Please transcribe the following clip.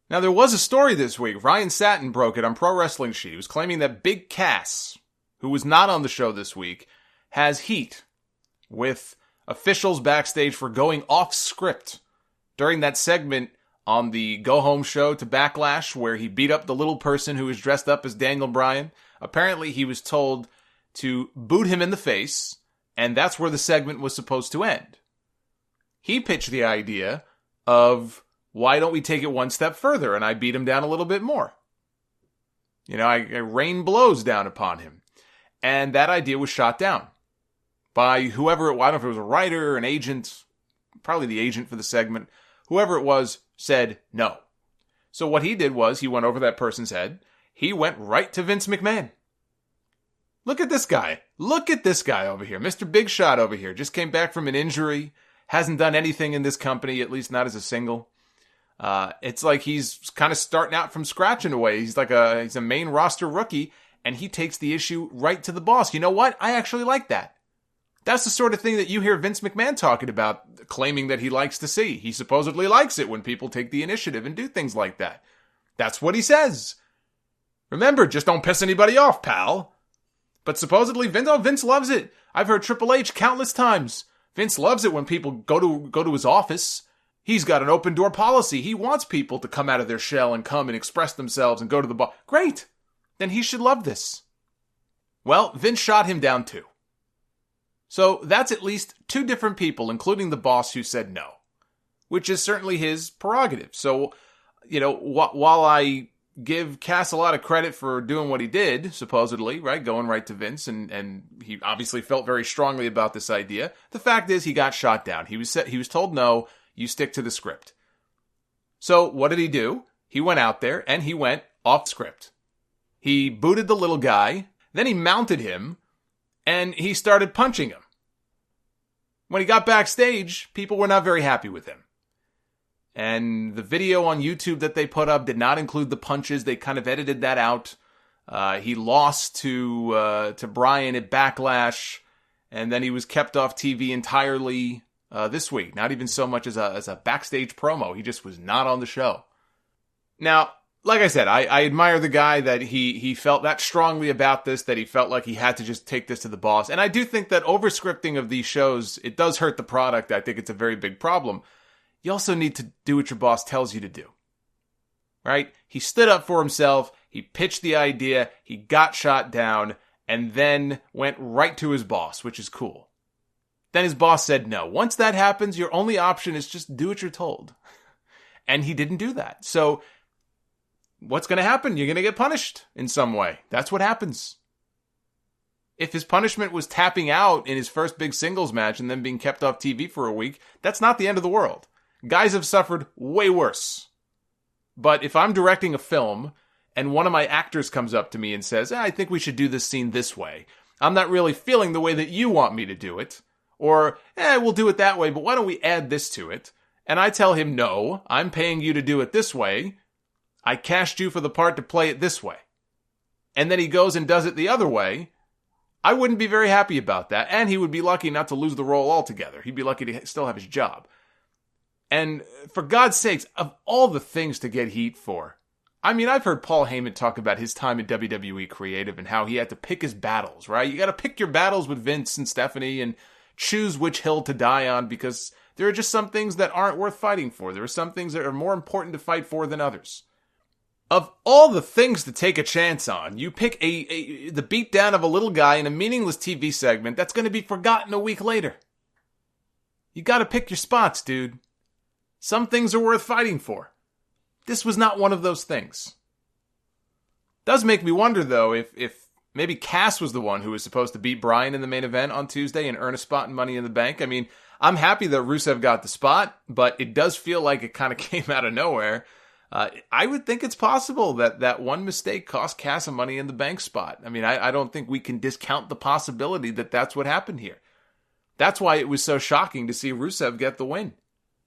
Now, there was a story this week. Ryan Satin broke it on Pro Wrestling Sheet. He was claiming that Big Cass, who was not on the show this week, has heat with officials backstage for going off script during that segment on the Go Home show to Backlash where he beat up the little person who was dressed up as Daniel Bryan. Apparently, he was told to boot him in the face, and that's where the segment was supposed to end. He pitched the idea of, why don't we take it one step further? And I beat him down a little bit more. I rained blows down upon him. And that idea was shot down by whoever, I don't know if it was a writer or an agent, probably the agent for the segment. Whoever it was said no. So what he did was he went over that person's head. He went right to Vince McMahon. Look at this guy. Look at this guy over here. Mr. Big Shot over here. Just came back from an injury. Hasn't done anything in this company, at least not as a single. It's like he's kind of starting out from scratch in a way. He's a main roster rookie, and he takes the issue right to the boss. You know what? I actually like that. That's the sort of thing that you hear Vince McMahon talking about, claiming that he likes to see. He supposedly likes it when people take the initiative and do things like that. That's what he says. Remember, just don't piss anybody off, pal. But supposedly Vince loves it. I've heard Triple H countless times. Vince loves it when people go to his office. He's got an open door policy. He wants people to come out of their shell and come and express themselves and go to the bar. Great. Then he should love this. Well, Vince shot him down too. So that's at least two different people, including the boss, who said no, which is certainly his prerogative. So, while I give Cass a lot of credit for doing what he did, supposedly, right, going right to Vince, and he obviously felt very strongly about this idea, the fact is he got shot down. He was told no. You stick to the script. So what did he do? He went out there and he went off script. He booted the little guy, then he mounted him, and he started punching him. When he got backstage, people were not very happy with him. And the video on YouTube that they put up did not include the punches. They kind of edited that out. He lost to Bryan at Backlash, and then he was kept off TV entirely this week. Not even so much as a backstage promo. He just was not on the show. Now, like I said, I admire the guy that he felt that strongly about this, that he felt like he had to just take this to the boss. And I do think that over-scripting of these shows, it does hurt the product. I think it's a very big problem. You also need to do what your boss tells you to do. Right? He stood up for himself. He pitched the idea. He got shot down and then went right to his boss, which is cool. Then his boss said no. Once that happens, your only option is just do what you're told. And he didn't do that. So what's going to happen? You're going to get punished in some way. That's what happens. If his punishment was tapping out in his first big singles match and then being kept off TV for a week, that's not the end of the world. Guys have suffered way worse. But if I'm directing a film and one of my actors comes up to me and says, I think we should do this scene this way. I'm not really feeling the way that you want me to do it. Or, we'll do it that way, but why don't we add this to it? And I tell him, no, I'm paying you to do it this way. I cashed you for the part to play it this way. And then he goes and does it the other way. I wouldn't be very happy about that. And he would be lucky not to lose the role altogether. He'd be lucky to still have his job. And for God's sakes, of all the things to get heat for, I mean, I've heard Paul Heyman talk about his time at WWE Creative and how he had to pick his battles, right? You got to pick your battles with Vince and Stephanie and choose which hill to die on, because there are just some things that aren't worth fighting for. There are some things that are more important to fight for than others. Of all the things to take a chance on, you pick the beatdown of a little guy in a meaningless TV segment that's going to be forgotten a week later. You got to pick your spots, dude. Some things are worth fighting for. This was not one of those things. Does make me wonder, though, if maybe Cass was the one who was supposed to beat Bryan in the main event on Tuesday and earn a spot in Money in the Bank. I mean, I'm happy that Rusev got the spot, but it does feel like it kind of came out of nowhere. I would think it's possible that one mistake cost Cass a Money in the Bank spot. I mean, I don't think we can discount the possibility that that's what happened here. That's why it was so shocking to see Rusev get the win.